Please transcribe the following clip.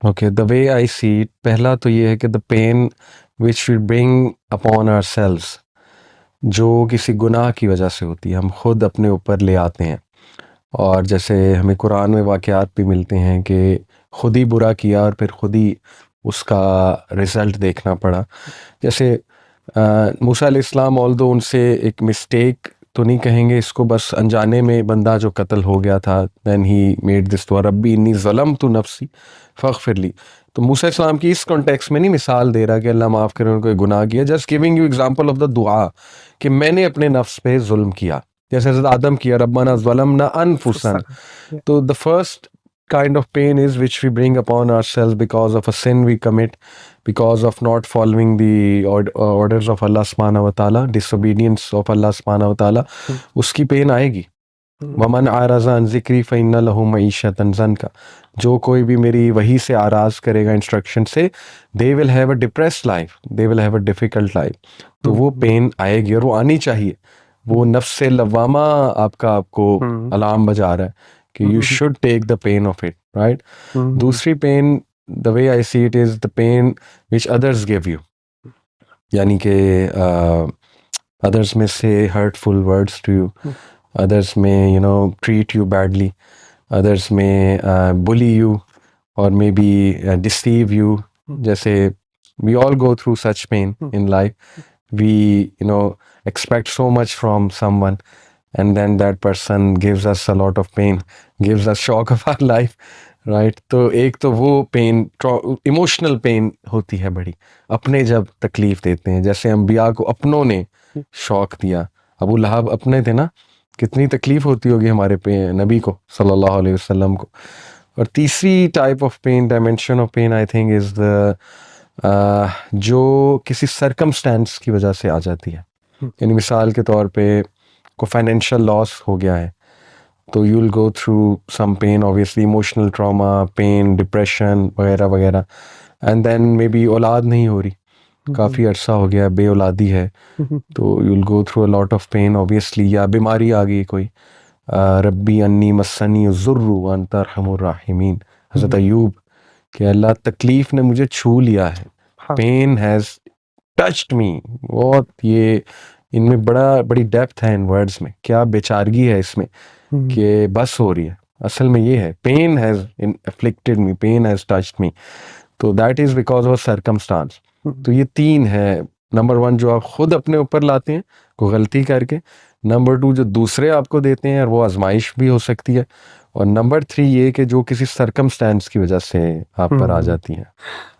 Okay, the way I see it, पहला तो ये है कि the pain which we bring upon ourselves, जो किसी गुनाह की वजह से होती है, हम खुद अपने ऊपर ले आते हैं। और जैसे हमें कुरान में वाक़यात भी मिलते हैं कि खुद ही बुरा किया और फिर खुद ही उसका रिज़ल्ट देखना पड़ा। जैसे मूसा अलैहिस्सलाम, ऑल्दो उनसे एक मिस्टेक तो नहीं कहेंगे इसको, बस अनजाने में बंदा जो कत्ल हो गया था, दैन ही मेड दिस दुआ रब्बी इन्नी ज़लमतु नफ्सी फ़ग़फ़िर ली। तो मूसा इस्लाम की इस कॉन्टेक्स्ट में नहीं मिसाल दे रहा कि अल्लाह माफ़ करे, उन्होंने कोई गुनाह किया, just giving you example of the दुआ कि मैंने अपने नफ्स पे जुल्म किया, जैसे हज़रत आदम किया, रब्बना ज़लमना अनफुसना। Yeah. तो the first kind of pain is which we bring upon ourselves because of a sin we commit, because of not following the orders of Allah subhanahu wa ta'ala, disobedience of Allah subhanahu wa ta'ala, उसकी pen आएगी। वमन आरज़ा अन ज़िक्री फ़इन्ना लहू मईशतन ज़न्का, जो कोई भी मेरी वही से आराज करेगा, इंस्ट्रक्शन से, they will have a depressed life, they will have a difficult life. तो वो पेन आएगी और वो आनी चाहिए। वो नफ्स लवामा आपको अलार्म बजा रहा है कि you should take the pain of it, right. दूसरी pain, the way I see it, is the pain which others give you, यानी कि अदर्स में से hurtful words to you, others may treat you badly, others may bully you or maybe deceive you. जैसे we all go through such pain in life. We expect so much from someone, and then that person gives us a lot of pain, gives us shock of our life, right? तो एक तो वो pen emotional pain होती है बड़ी, अपने जब तकलीफ देते हैं, जैसे अंबिया को अपनों ने शौक दिया, अबू लहब अपने थे ना, कितनी तकलीफ होती होगी हमारे पे नबी को सल्लल्लाहु अलैहि वसल्लम को। और तीसरी type of pain, dimension of pain, I think is the जो किसी सरकमस्टेंस की वजह से आ जाती है। यानी मिसाल के तौर पे को फाइनेंशियल लॉस हो गया है, तो you will go through some pain, obviously emotional trauma, pain, depression वगैरह वगैरह। एंड देन मे बी औलाद नहीं हो रही, काफ़ी अरसा हो गया, बे औलादी है, तो you will go through a lot of pain obviously. या बीमारी आ गई कोई, रब्बी अन्नी मस्सनी ज़ुर्रु व अंता अरहमुर राहिमीन, हज़रत अय्यूब, कि अल्लाह तकलीफ़ ने मुझे छू लिया है, पेन हैज़ टच्ड मी। बहुत ये इनमें बड़ी डेप्थ है इन वर्ड्स में, क्या बेचारगी है इसमें कि बस हो रही है। असल में ये है, pain has afflicted me, pain has touched me, तो that is because of circumstance. तो ये तीन है, नंबर वन जो आप खुद अपने ऊपर लाते हैं कोई गलती करके, नंबर टू जो दूसरे आपको देते हैं और वो आजमाइश भी हो सकती है, और नंबर थ्री ये कि जो किसी सरकमस्टेंस की वजह से आप पर आ जाती हैं।